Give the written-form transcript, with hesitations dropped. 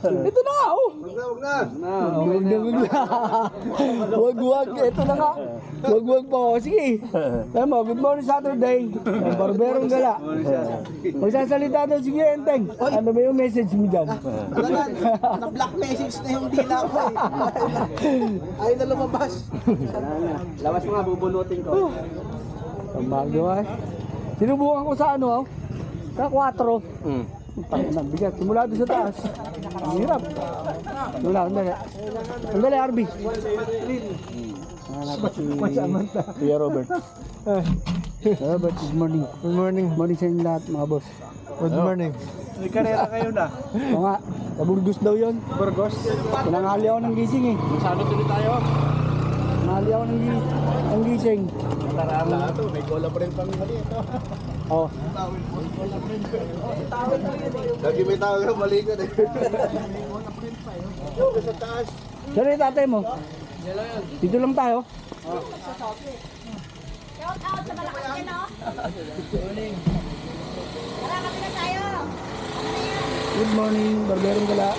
Ito na nga, oh. Wag na. Huwag na bigla. Huwag. Ito na nga. Huwag po. Sige. Alam mo, good morning Saturday. Barberong Gala. Magsasalita daw. Sige, Enteng. Ano ba yung message mo dyan? Na-block message na yung dila ko eh. Ayaw na lumabas. Lawas mo nga, bubunutin ko. Ang magawa eh. Sinubukan ko sa ano, sa 4. Ang bigat. Simula doon sa taas. Ang hirap. Sandali. Sandali, Arby. Kuya Robert. Robert, good morning. Good morning. Morning sa inyo lahat, mga boss. Good morning. May karera kayo na. Oo nga, sa Burgos daw yun. Burgos. Pinanghali ako ng gising eh. Masyado tuloy tayo. Pinanghali ako ng gising. Nakaraan na ito. May collaborate pang mali ito. Oh. Lagi may tao yung mali ko. Sa taas. Saan yung tatay mo? Dito lang tayo. Shout out sa malakas yan, no? Tara, kapit na tayo. Good morning, Barberong Gala.